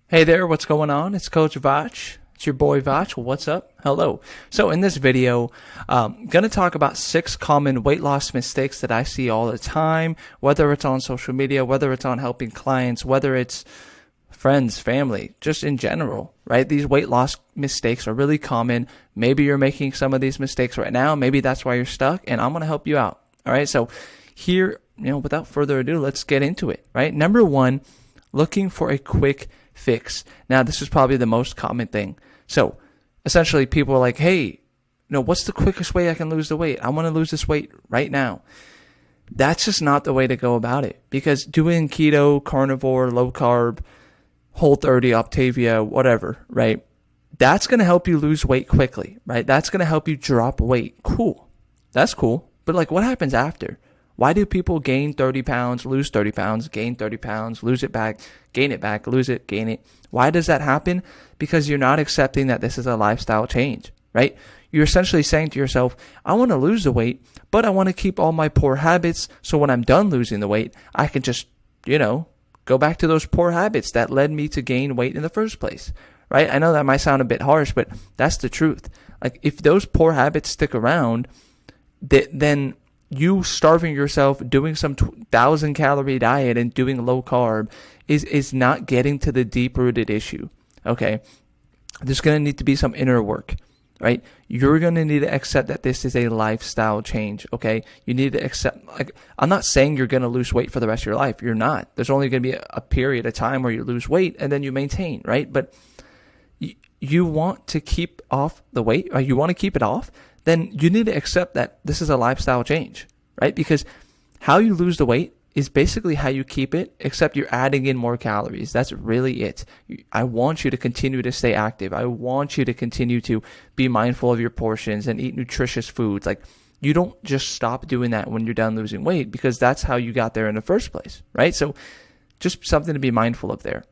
Hey there, what's going on? It's Coach Vach. It's your boy Vach. What's up? Hello. So in this video, I'm going to talk about 6 common weight loss mistakes that I see all the time, whether it's on social media, whether it's on helping clients, whether it's friends, family, just in general, right? These weight loss mistakes are really common. Maybe you're making some of these mistakes right now. Maybe that's why you're stuck, and I'm going to help you out. All right. So here, without further ado, let's get into it, right? Number 1, looking for a quick fix. Now, this is probably the most common thing. So essentially people are like, hey, what's the quickest way I can lose the weight? I want to lose this weight right now. That's just not the way to go about it, because doing keto, carnivore, low carb, Whole30, Octavia, whatever, right? That's going to help you lose weight quickly, right? That's going to help you drop weight. Cool. That's cool. But what happens after? Why do people gain 30 pounds, lose 30 pounds, gain 30 pounds, lose it back, gain it back, lose it, gain it? Why does that happen? Because you're not accepting that this is a lifestyle change, right? You're essentially saying to yourself, I want to lose the weight, but I want to keep all my poor habits. So when I'm done losing the weight, I can just, go back to those poor habits that led me to gain weight in the first place, right? I know that might sound a bit harsh, but that's the truth. If those poor habits stick around, then you starving yourself, doing some 1,000-calorie diet and doing low carb is not getting to the deep-rooted issue, okay? There's going to need to be some inner work, right? You're going to need to accept that this is a lifestyle change, okay? You need to accept, I'm not saying you're going to lose weight for the rest of your life. You're not. There's only going to be a period of time where you lose weight and then you maintain, right? But you want to keep off the weight, or you want to keep it off, then you need to accept that this is a lifestyle change, right? Because how you lose the weight is basically how you keep it, except you're adding in more calories. That's really it. I want you to continue to stay active. I want you to continue to be mindful of your portions and eat nutritious foods. You don't just stop doing that when you're done losing weight, because that's how you got there in the first place, right? So just something to be mindful of there.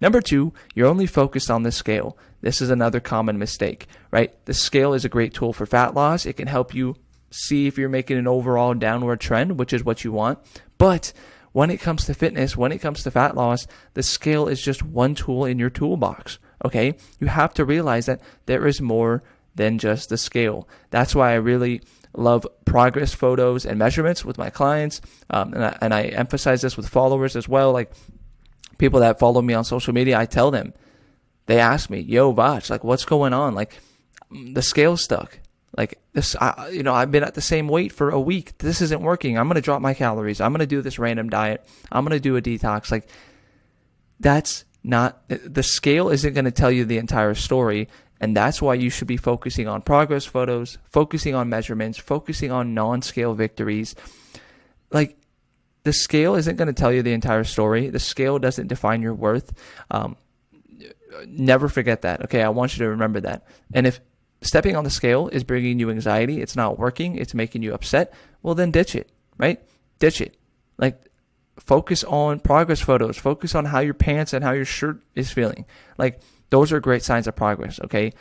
Number 2, you're only focused on the scale. This is another common mistake, right? The scale is a great tool for fat loss. It can help you see if you're making an overall downward trend, which is what you want. But when it comes to fitness, when it comes to fat loss, the scale is just one tool in your toolbox, okay? You have to realize that there is more than just the scale. That's why I really love progress photos and measurements with my clients, and I emphasize this with followers as well. People that follow me on social media, I tell them, they ask me, yo, Vach, what's going on? The scale's stuck. I've been at the same weight for a week. This isn't working. I'm going to drop my calories. I'm going to do this random diet. I'm going to do a detox. That's not, the scale isn't going to tell you the entire story. And that's why you should be focusing on progress photos, focusing on measurements, focusing on non-scale victories. The scale isn't going to tell you the entire story. The scale doesn't define your worth. Never forget that. Okay, I want you to remember that. And if stepping on the scale is bringing you anxiety, it's not working, it's making you upset, well then ditch it, right? Ditch it. Focus on progress photos. Focus on how your pants and how your shirt is feeling. Those are great signs of progress, okay?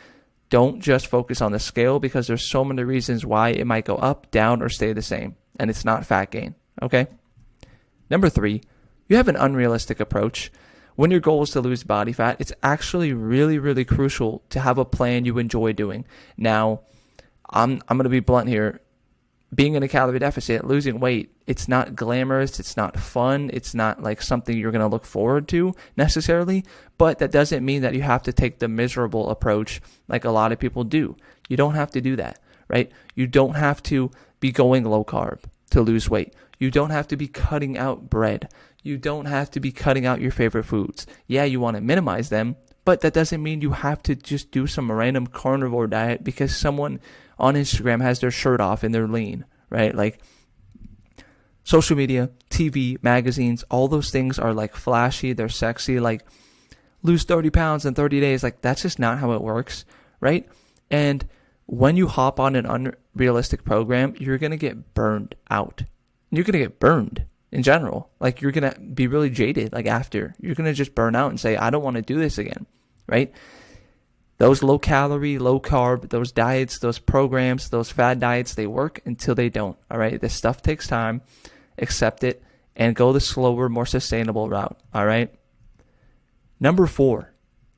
Don't just focus on the scale, because there's so many reasons why it might go up, down, or stay the same. And it's not fat gain, okay? Number 3, you have an unrealistic approach. When your goal is to lose body fat, it's actually really, really crucial to have a plan you enjoy doing. Now, I'm going to be blunt here. Being in a calorie deficit, losing weight, it's not glamorous, it's not fun, it's not something you're going to look forward to necessarily, but that doesn't mean that you have to take the miserable approach like a lot of people do. You don't have to do that, right? You don't have to be going low carb to lose weight. You don't have to be cutting out bread. You don't have to be cutting out your favorite foods. Yeah, you want to minimize them, but that doesn't mean you have to just do some random carnivore diet because someone on Instagram has their shirt off and they're lean, right? Social media, TV, magazines, all those things are flashy, they're sexy, lose 30 pounds in 30 days. That's just not how it works, right? And when you hop on an unrealistic program, you're going to get burned out. You're going to get burned in general. You're going to be really jaded. After, you're going to just burn out and say, I don't want to do this again, right? Those low calorie, low carb, those diets, those programs, those fad diets, they work until they don't, all right? This stuff takes time. Accept it and go the slower, more sustainable route, all right? Number 4,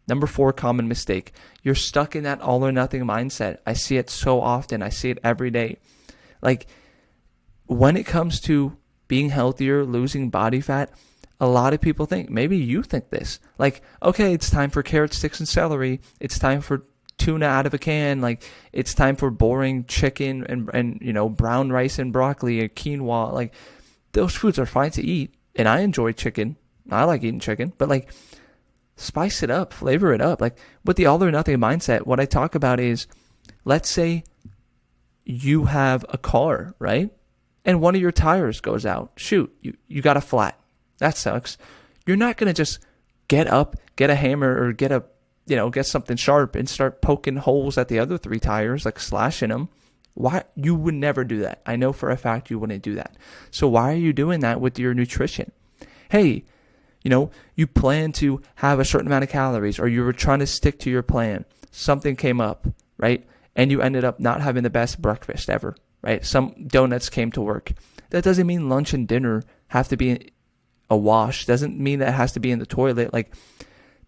Number 4 common mistake. You're stuck in that all or nothing mindset. I see it so often. I see it every day. Like, when it comes to being healthier, losing body fat, a lot of people think, maybe you think this, like, okay, it's time for carrot sticks and celery. It's time for tuna out of a can. Like, it's time for boring chicken and brown rice and broccoli or quinoa. Like, those foods are fine to eat. And I enjoy chicken. I like eating chicken, but like, spice it up, flavor it up. Like, with the all or nothing mindset, what I talk about is, let's say you have a car, right? And one of your tires goes out. Shoot, you got a flat. That sucks. You're not going to just get up, get a hammer, or get something sharp and start poking holes at the other 3 tires, like slashing them. Why? You would never do that. I know for a fact you wouldn't do that. So why are you doing that with your nutrition? Hey, you plan to have a certain amount of calories, or you were trying to stick to your plan. Something came up, right? And you ended up not having the best breakfast ever, right? Some donuts came to work. That doesn't mean lunch and dinner have to be a wash. Doesn't mean that it has to be in the toilet. Like,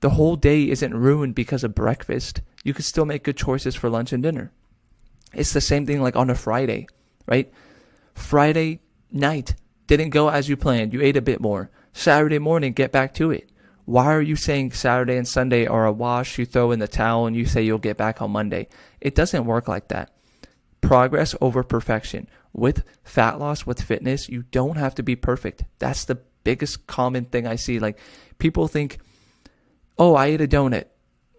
the whole day isn't ruined because of breakfast. You can still make good choices for lunch and dinner. It's the same thing like on a Friday, right? Friday night didn't go as you planned. You ate a bit more. Saturday morning, get back to it. Why are you saying Saturday and Sunday are a wash? You throw in the towel and you say you'll get back on Monday. It doesn't work like that. Progress over perfection. With fat loss, with fitness, you don't have to be perfect. That's the biggest common thing I see. Like, people think, oh, I ate a donut.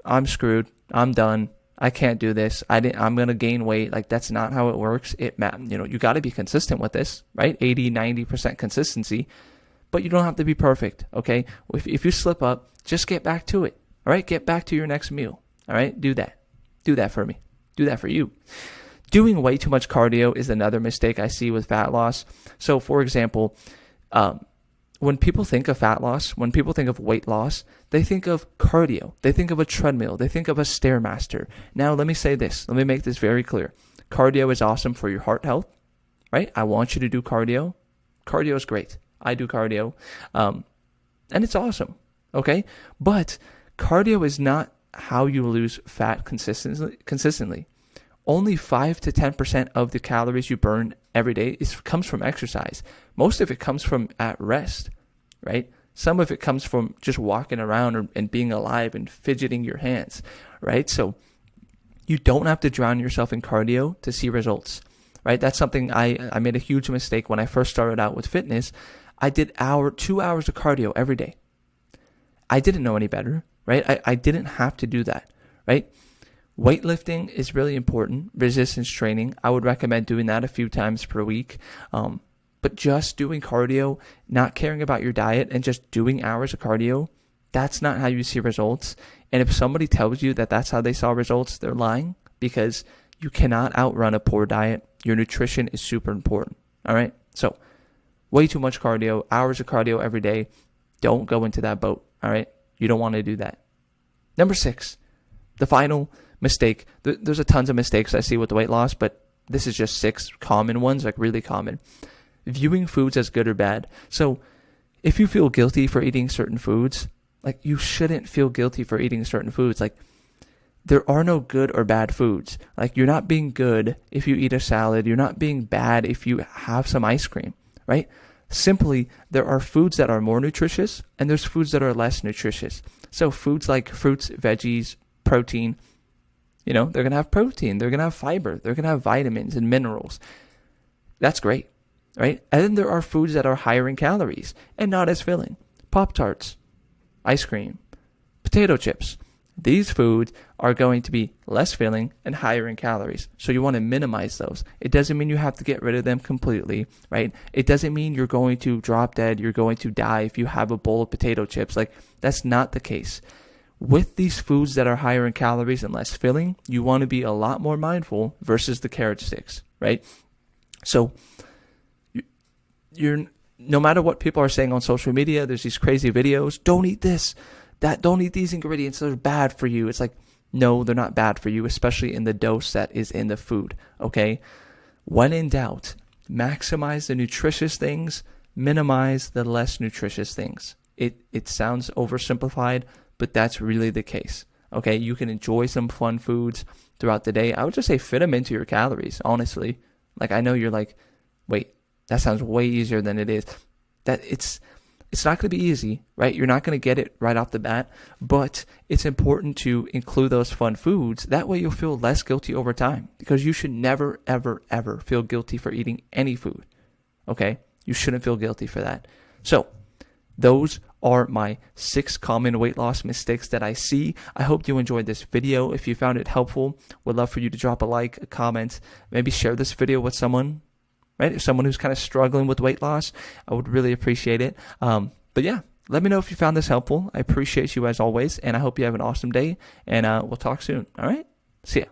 I'm screwed. I'm done. I can't do this. I'm going to gain weight. Like, that's not how it works. You got to be consistent with this, right? 80, 90% consistency. But you don't have to be perfect, okay? If you slip up, just get back to it, all right? Get back to your next meal, all right? Do that. Do that for me. Do that for you. Doing way too much cardio is another mistake I see with fat loss. So, for example, when people think of fat loss, when people think of weight loss, they think of cardio. They think of a treadmill. They think of a Stairmaster. Now, let me say this. Let me make this very clear. Cardio is awesome for your heart health, right? I want you to do cardio. Cardio is great. I do cardio, and it's awesome, okay? But cardio is not how you lose fat consistently. Only 5 to 10% of the calories you burn every day comes from exercise. Most of it comes from at rest, right? Some of it comes from just walking around and being alive and fidgeting your hands, right? So you don't have to drown yourself in cardio to see results, right? That's something I made a huge mistake when I first started out with fitness. I did 2 hours of cardio every day. I didn't know any better, right? I didn't have to do that, right? Weightlifting is really important. Resistance training, I would recommend doing that a few times per week. But just doing cardio, not caring about your diet, and just doing hours of cardio, that's not how you see results. And if somebody tells you that that's how they saw results, they're lying, because you cannot outrun a poor diet. Your nutrition is super important, all right? So, way too much cardio, hours of cardio every day. Don't go into that boat, all right? You don't want to do that. Number 6, the final mistake. There's a tons of mistakes I see with the weight loss, but this is just 6 common ones, like really common. Viewing foods as good or bad. So if you feel guilty for eating certain foods, like, you shouldn't feel guilty for eating certain foods. Like, there are no good or bad foods. Like, you're not being good if you eat a salad. You're not being bad if you have some ice cream, right? Simply, there are foods that are more nutritious and there's foods that are less nutritious. So foods like fruits, veggies, protein, they're going to have protein. They're going to have fiber. They're going to have vitamins and minerals. That's great, right? And then there are foods that are higher in calories and not as filling. Pop-Tarts, ice cream, potato chips. These foods are going to be less filling and higher in calories. So you want to minimize those. It doesn't mean you have to get rid of them completely, right? It doesn't mean you're going to drop dead, you're going to die if you have a bowl of potato chips. Like, that's not the case. With these foods that are higher in calories and less filling, you want to be a lot more mindful versus the carrot sticks, right? So you're no matter what people are saying on social media, there's these crazy videos, don't eat this, don't eat these ingredients, they're bad for you. It's like, no, they're not bad for you, especially in the dose that is in the food, okay? When in doubt, maximize the nutritious things, minimize the less nutritious things. It sounds oversimplified, but that's really the case. Okay, you can enjoy some fun foods throughout the day. I would just say fit them into your calories, honestly. Like, I know you're like, wait, that sounds way easier than it is. That it's not going to be easy, right? You're not going to get it right off the bat, but it's important to include those fun foods. That way you'll feel less guilty over time, because you should never, ever, ever feel guilty for eating any food. Okay? You shouldn't feel guilty for that. So, those are my 6 common weight loss mistakes that I see. I hope you enjoyed this video. If you found it helpful, would love for you to drop a like, a comment, maybe share this video with someone, right? If someone who's kind of struggling with weight loss, I would really appreciate it. But yeah, let me know if you found this helpful. I appreciate you as always, and I hope you have an awesome day, and we'll talk soon. All right? See ya.